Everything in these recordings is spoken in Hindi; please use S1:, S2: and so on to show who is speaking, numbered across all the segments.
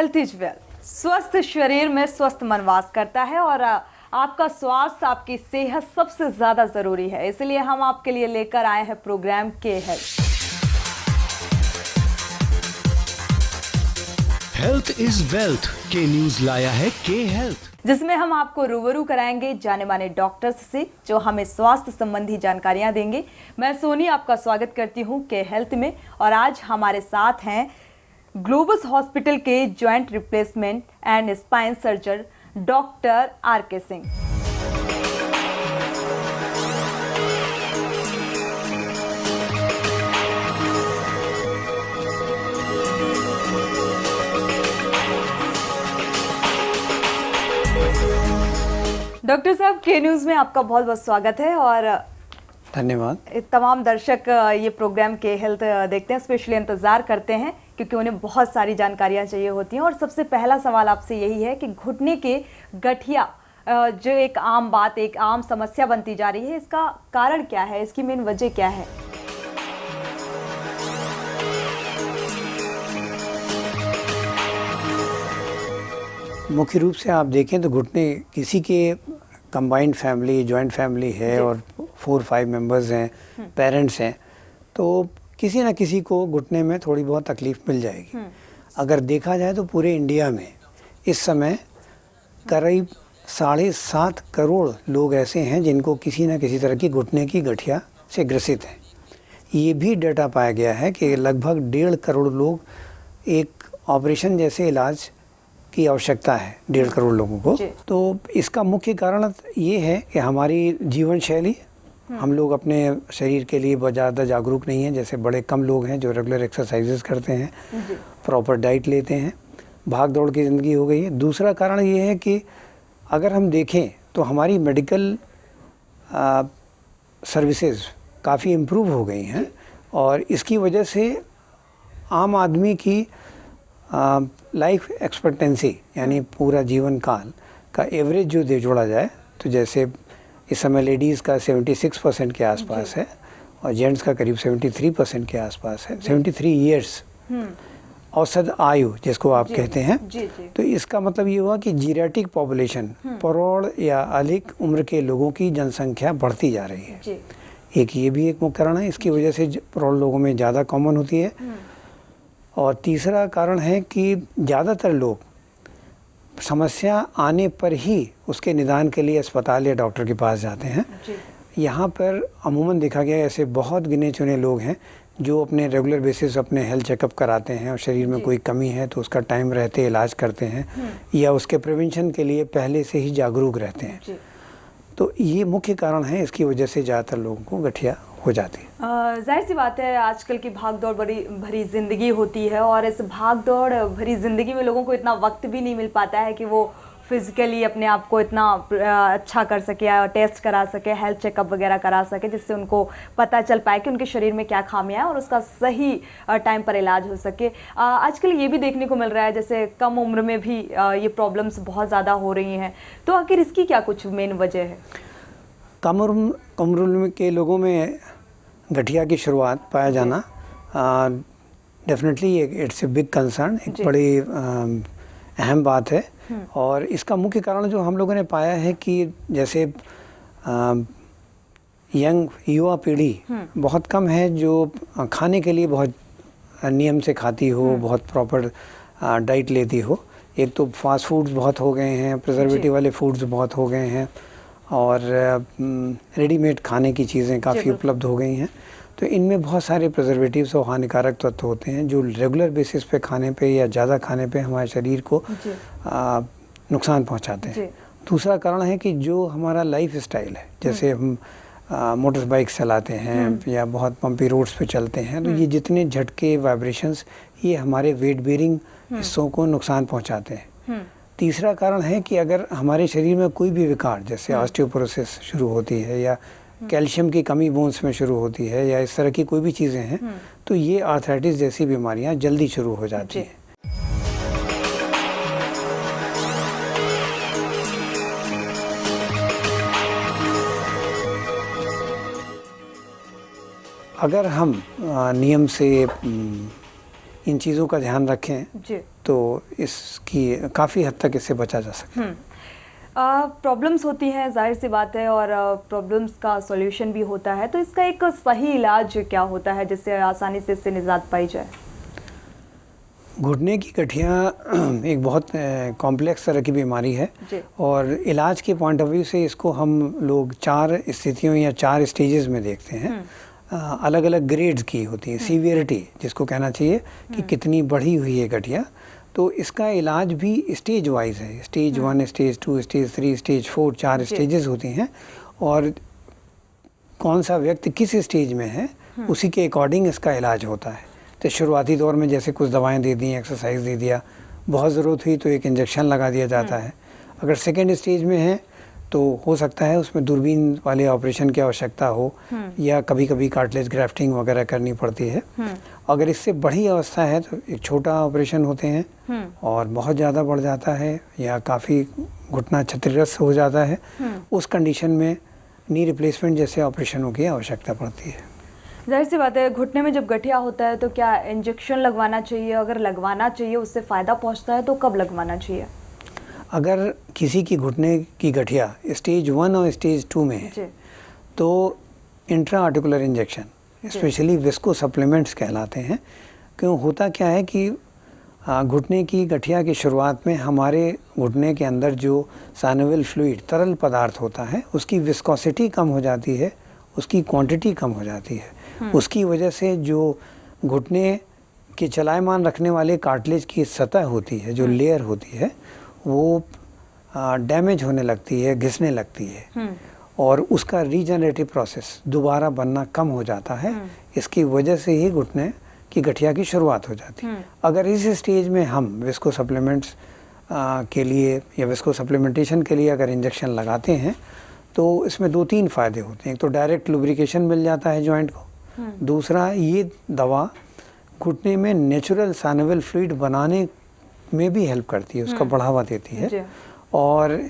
S1: Health is wealth. स्वस्थ शरीर में स्वस्थ मन वास करता है और आपका स्वास्थ्य, आपकी सेहत सबसे ज्यादा जरूरी है। इसलिए हम आपके लिए लेकर आए हैं प्रोग्राम के हेल्थ।
S2: हेल्थ इज वेल्थ के न्यूज लाया है के हेल्थ,
S1: जिसमें हम आपको रूबरू कराएंगे जाने माने डॉक्टर्स से जो हमें स्वास्थ्य संबंधी जानकारियां देंगे। मैं सोनी आपका स्वागत करती हूं के हेल्थ में और आज हमारे साथ हैं ग्लोबस हॉस्पिटल के joint replacement and spine surgeon doctor R K. Singh. Doctor साहब, के न्यूज़ में आपका बहुत बहुत स्वागत है और
S3: धन्यवाद।
S1: तमाम दर्शक ये प्रोग्राम के हेल्थ देखते हैं, स्पेशली इंतज़ार करते हैं क्योंकि उन्हें बहुत सारी जानकारियां चाहिए होती हैं। और सबसे पहला सवाल आपसे यही है कि घुटने के गठिया जो एक आम बात, एक आम समस्या बनती जा रही है, इसका कारण क्या है, इसकी मेन वजह क्या है?
S3: मुख्य रूप से आप देखें तो घुटने किसी के कंबाइंड फैमिली, जॉइंट फैमिली है और 4-5 मेंबर्स हैं, पेरेंट्स हैं, तो किसी न किसी को घुटने में थोड़ी बहुत तकलीफ मिल जाएगी। अगर देखा जाए तो पूरे इंडिया में इस समय करीब 7.5 करोड़ लोग ऐसे हैं जिनको किसी न किसी तरह की घुटने की गठिया से ग्रसित हैं। ये भी डाटा पाया गया है कि लगभग 1.5 करोड़ लोग एक ऑपरेशन जैसे इलाज की आवश्यकता है 1.5 करोड़ लोगों को। तो इसका मुख्य कारण ये है कि हमारी जीवन शैली, हम लोग अपने शरीर के लिए बहुत ज़्यादा जागरूक नहीं हैं। जैसे बड़े कम लोग हैं जो रेगुलर एक्सरसाइजेस करते हैं, प्रॉपर डाइट लेते हैं, भाग दौड़ की ज़िंदगी हो गई है। दूसरा कारण ये है कि अगर हम देखें तो हमारी मेडिकल सर्विसेज काफ़ी इम्प्रूव हो गई हैं और इसकी वजह से आम आदमी की लाइफ एक्सपेक्टेंसी यानी पूरा जीवन काल का एवरेज जो दे जोड़ा जाए तो जैसे इस समय लेडीज़ का 76% के आसपास है और जेंट्स का करीब 73% के आसपास है। 73 ईयर्स औसत आयु जिसको आप कहते हैं। तो इसका मतलब ये हुआ कि जीरियाट्रिक पॉपुलेशन, करोड़ या अधिक उम्र के लोगों की जनसंख्या बढ़ती जा रही है। एक ये भी एक मुख्य कारण है, इसकी वजह से प्रौढ़ लोगों में ज़्यादा कॉमन होती है। और तीसरा कारण है कि ज़्यादातर लोग समस्या आने पर ही उसके निदान के लिए अस्पताल या डॉक्टर के पास जाते हैं। यहाँ पर अमूमन देखा गया ऐसे बहुत गिने चुने लोग हैं जो अपने रेगुलर बेसिस अपने हेल्थ चेकअप कराते हैं और शरीर में कोई कमी है तो उसका टाइम रहते इलाज करते हैं या उसके प्रिवेंशन के लिए पहले से ही जागरूक रहते हैं। तो ये मुख्य कारण है, इसकी वजह से ज़्यादातर लोगों को गठिया हो जाती है।
S1: जाहिर सी बात है, आजकल की भाग दौड़ बड़ी भरी ज़िंदगी होती है और इस भाग दौड़ भरी ज़िंदगी में लोगों को इतना वक्त भी नहीं मिल पाता है कि वो फिज़िकली अपने आप को इतना अच्छा कर सके और टेस्ट करा सके, हेल्थ चेकअप वगैरह करा सके जिससे उनको पता चल पाए कि उनके शरीर में क्या खामियां हैं और उसका सही टाइम पर इलाज हो सके। आजकल ये भी देखने को मिल रहा है जैसे कम उम्र में भी ये प्रॉब्लम्स बहुत ज़्यादा हो रही हैं, तो आखिर इसकी क्या कुछ मेन वजह है?
S3: कम उम्र के लोगों में गठिया की शुरुआत पाया जाना definitely it's a big concern, एक बड़ी अहम बात है। और इसका मुख्य कारण जो हम लोगों ने पाया है कि जैसे यंग युवा पीढ़ी बहुत कम है जो खाने के लिए बहुत नियम से खाती हो, बहुत प्रॉपर डाइट लेती हो। एक तो फास्ट फूड्स बहुत हो गए हैं, प्रिजर्वेटिव वाले फूड्स बहुत हो गए हैं और रेडीमेड खाने की चीज़ें काफ़ी उपलब्ध हो गई हैं। तो इनमें बहुत सारे प्रिजर्वेटिव्स और हानिकारक तत्व होते हैं जो रेगुलर बेसिस पे खाने पे या ज़्यादा खाने पे हमारे शरीर को नुकसान पहुंचाते हैं। दूसरा कारण है कि जो हमारा लाइफ स्टाइल है, जैसे हम मोटर बाइक्स चलाते हैं या बहुत पंपी रोड्स पे चलते हैं, तो ये जितने झटके, वाइब्रेशंस, ये हमारे वेट बेयरिंग हिस्सों को नुकसान पहुँचाते हैं। तीसरा कारण है कि अगर हमारे शरीर में कोई भी विकार जैसे ऑस्टियोपोरोसिस शुरू होती है या कैल्शियम की कमी बोन्स में शुरू होती है या इस तरह की कोई भी चीज़ें हैं, तो ये आर्थराइटिस जैसी बीमारियां जल्दी शुरू हो जाती हैं। अगर हम नियम से इन चीज़ों का ध्यान रखें
S1: जी।
S3: तो इसकी काफ़ी हद तक इससे बचा जा सकता है।
S1: प्रॉब्लम्स होती हैं, जाहिर सी बात है, और प्रॉब्लम्स का सॉल्यूशन भी होता है, तो इसका एक सही इलाज क्या होता है जिससे आसानी से इससे निजात पाई जाए?
S3: घुटने की गठिया एक बहुत कॉम्प्लेक्स तरह की बीमारी है
S1: जी।
S3: और इलाज के पॉइंट ऑफ व्यू से इसको हम लोग 4 स्थितियों या 4 स्टेजेस में देखते हैं। अलग अलग ग्रेड्स की होती है, सीवियरिटी जिसको कहना चाहिए कि कितनी बढ़ी हुई है गठिया। तो इसका इलाज भी स्टेज वाइज है, stage 1, stage 2, stage 3, stage 4, 4 stages होती हैं और कौन सा व्यक्ति किस स्टेज में है उसी के अकॉर्डिंग इसका इलाज होता है। तो शुरुआती दौर में जैसे कुछ दवाएं दे दी, एक्सरसाइज दे दिया, बहुत ज़रूरत हुई तो एक इंजेक्शन लगा दिया जाता है। अगर सेकेंड स्टेज में है तो हो सकता है उसमें दूरबीन वाले ऑपरेशन की आवश्यकता हो या कभी कभी कार्टिलेज ग्राफ्टिंग वगैरह करनी पड़ती है। अगर इससे बड़ी अवस्था है तो एक छोटा ऑपरेशन होते हैं और बहुत ज़्यादा बढ़ जाता है या काफ़ी घुटना क्षतिग्रस्त हो जाता है, उस कंडीशन में नी रिप्लेसमेंट जैसे ऑपरेशनों की आवश्यकता पड़ती है।
S1: जाहिर सी बात है, घुटने में जब गठिया होता है तो क्या इंजेक्शन लगवाना चाहिए? अगर लगवाना चाहिए, उससे फ़ायदा पहुंचता है तो कब लगवाना चाहिए?
S3: अगर किसी की घुटने की गठिया स्टेज 1 और स्टेज 2 में है तो intra articular injection, specially visco supplements कहलाते हैं। क्यों होता क्या है कि घुटने की गठिया की शुरुआत में हमारे घुटने के अंदर जो साइनोवियल फ्लूइड तरल पदार्थ होता है उसकी विस्कोसिटी कम हो जाती है, उसकी क्वांटिटी कम हो जाती है। उसकी वजह से जो घुटने के चलायमान रखने वाले कार्टिलेज की सतह होती है, जो लेयर होती है, वो डैमेज होने लगती है, घिसने लगती है और उसका रीजनरेटिव प्रोसेस दोबारा बनना कम हो जाता है। इसकी वजह से ही घुटने की गठिया की शुरुआत हो जाती है। अगर इस स्टेज में हम विस्को सप्लीमेंट्स के लिए या विस्को सप्लीमेंटेशन के लिए अगर इंजेक्शन लगाते हैं तो इसमें 2-3 फ़ायदे होते हैं। एक तो डायरेक्ट लुब्रिकेशन मिल जाता है जॉइंट को, दूसरा ये दवा घुटने में नेचुरल साइनोवियल फ्लूइड बनाने में भी हेल्प करती है, उसका बढ़ावा देती है और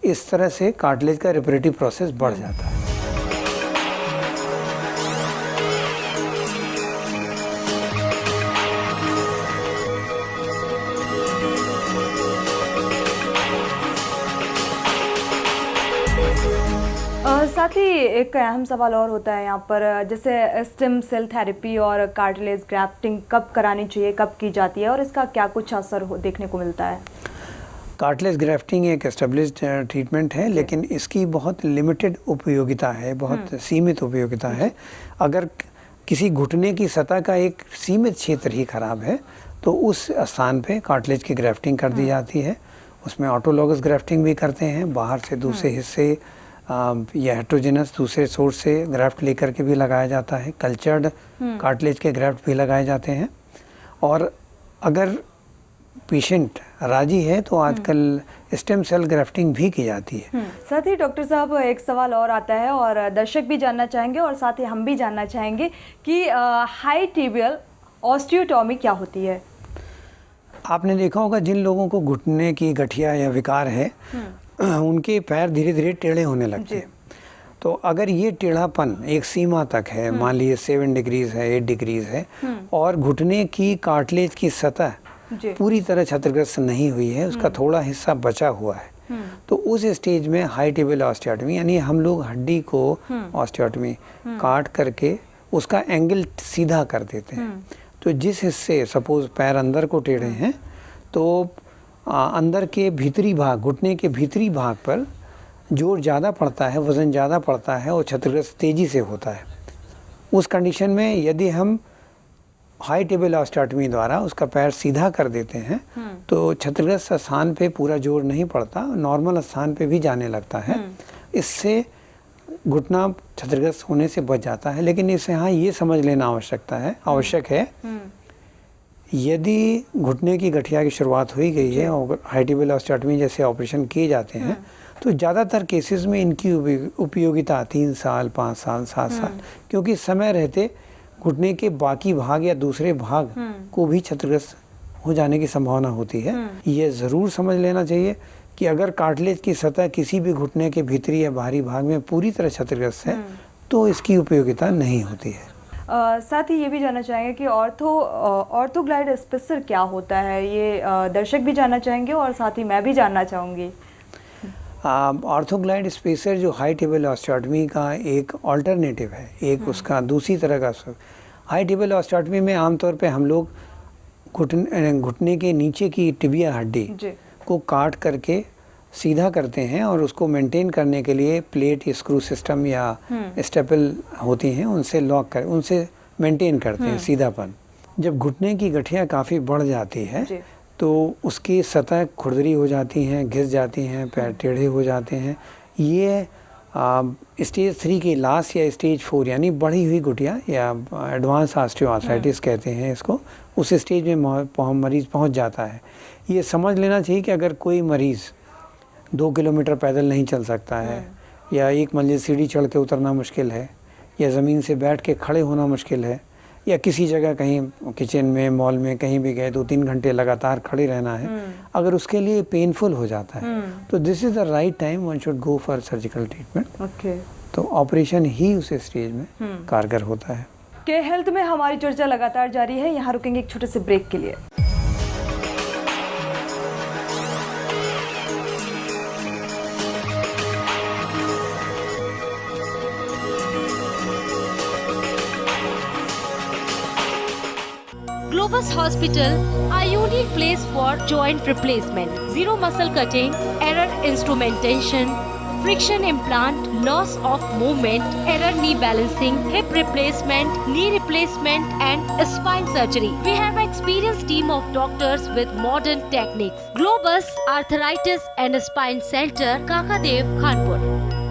S3: इस तरह से कार्टिलेज का रिपरेटिव प्रोसेस बढ़ जाता है।
S1: साथ ही एक अहम सवाल और होता है यहाँ पर, जैसे स्टेम सेल थेरेपी और कार्टिलेज ग्राफ्टिंग कब करानी चाहिए, कब की जाती है और इसका क्या कुछ असर देखने को मिलता है?
S3: कार्टिलेज ग्राफ्टिंग एक एस्टेब्लिश्ड ट्रीटमेंट है लेकिन इसकी बहुत लिमिटेड उपयोगिता है, बहुत सीमित उपयोगिता है। अगर किसी घुटने की सतह का एक सीमित क्षेत्र ही खराब है तो उस स्थान पे कार्टिलेज की ग्राफ्टिंग कर दी जाती है। उसमें ऑटोलॉगस ग्राफ्टिंग भी करते हैं, बाहर से दूसरे हिस्से या हेट्रोजेनस दूसरे सोर्स से ग्राफ्ट लेकर के भी लगाया जाता है। कल्चर्ड कार्टिलेज के ग्राफ्ट भी लगाए जाते हैं और अगर पेशेंट राजी है तो आजकल स्टेम सेल ग्राफ्टिंग भी की जाती है।
S1: साथ ही डॉक्टर साहब एक सवाल और आता है और दर्शक भी जानना चाहेंगे और साथ ही हम भी जानना चाहेंगे कि हाई टिबियल ऑस्टियोटॉमी क्या होती है?
S3: आपने देखा होगा जिन लोगों को घुटने की गठिया या विकार है उनके पैर धीरे धीरे टेढ़े होने लगते हैं। तो अगर ये टेढ़ापन एक सीमा तक है, मान लीजिए 7 डिग्रीज है, 8 डिग्रीज है और घुटने की कार्टिलेज की सतह पूरी तरह क्षतिग्रस्त नहीं हुई है, उसका थोड़ा हिस्सा बचा हुआ है, तो उस स्टेज में हाई टिबियल ऑस्टियोटॉमी यानी हम लोग हड्डी को ऑस्टियोटॉमी काट करके उसका एंगल सीधा कर देते हैं। तो जिस हिस्से सपोज पैर अंदर को टेढ़े हैं तो अंदर के भीतरी भाग, घुटने के भीतरी भाग पर जोर ज़्यादा पड़ता है, वज़न ज़्यादा पड़ता है और क्षतिग्रस्त तेज़ी से होता है। उस कंडीशन में यदि हम हाई टिबियल ऑस्टियोटॉमी द्वारा उसका पैर सीधा कर देते हैं तो क्षतिग्रस्त स्थान पे पूरा जोर नहीं पड़ता, नॉर्मल स्थान पे भी जाने लगता है। इससे घुटना क्षतिग्रस्त होने से बच जाता है। लेकिन इसे यहाँ ये समझ लेना आवश्यक है यदि घुटने की गठिया की शुरुआत हुई गई है और हाई टिबियल ऑस्टियोटॉमी जैसे ऑपरेशन किए जाते हैं तो ज़्यादातर केसेस में इनकी उपयोगिता 3 साल, 5 साल, 7 साल, क्योंकि समय रहते घुटने के बाकी भाग या दूसरे भाग को भी क्षतिग्रस्त हो जाने की संभावना होती है। ये ज़रूर समझ लेना चाहिए कि अगर कार्टिलेज की सतह किसी भी घुटने के भीतरी या बाहरी भाग में पूरी तरह क्षतिग्रस्त है तो इसकी उपयोगिता नहीं होती है।
S1: साथ ही ये भी जानना चाहेंगे कि ऑर्थोग्लाइड स्पेसर क्या होता है, ये दर्शक भी जानना चाहेंगे और साथ ही मैं भी जानना चाहूँगी।
S3: ऑर्थोग्लाइड स्पेसर जो हाई टेबल ऑस्टियोटमी का एक अल्टरनेटिव है, एक उसका दूसरी तरह का हाई टेबल ऑस्टियोटमी में आमतौर पे हम लोग घुटने के नीचे की टिबिया हड्डी को काट करके सीधा करते हैं और उसको मेंटेन करने के लिए प्लेट स्क्रू सिस्टम या स्टेपल होती हैं, उनसे मेंटेन करते हैं सीधापन। जब घुटने की गठिया काफ़ी बढ़ जाती है तो उसकी सतह खुरदरी हो जाती हैं, घिस जाती हैं, पैर टेढ़े हो जाते हैं। ये स्टेज 3 के लास्ट या स्टेज 4 यानी बढ़ी हुई घुटिया या एडवांस ऑस्टियोआर्थराइटिस कहते हैं इसको, उस स्टेज में मरीज़ पहुंच जाता है। ये समझ लेना चाहिए कि अगर कोई मरीज़ 2 किलोमीटर पैदल नहीं चल सकता है या एक मंजिल सीढ़ी चढ़ के उतरना मुश्किल है या ज़मीन से बैठ के खड़े होना मुश्किल है या किसी जगह कहीं किचन में, मॉल में कहीं भी गए 2-3 घंटे लगातार खड़े रहना है, अगर उसके लिए पेनफुल हो जाता है तो this is the right time one should go for surgical treatment. तो ऑपरेशन ही उस स्टेज में कारगर होता है।
S1: के हेल्थ में हमारी चर्चा लगातार जारी है, यहाँ रुकेंगे एक छोटे से ब्रेक के लिए।
S4: Globus Hospital, a unique place for joint replacement, zero muscle cutting, error instrumentation, friction implant, loss of movement, error knee balancing, hip replacement, knee replacement and spine surgery. We have an experienced team of doctors with modern techniques. Globus Arthritis and Spine Center, Kakadev, Kanpur.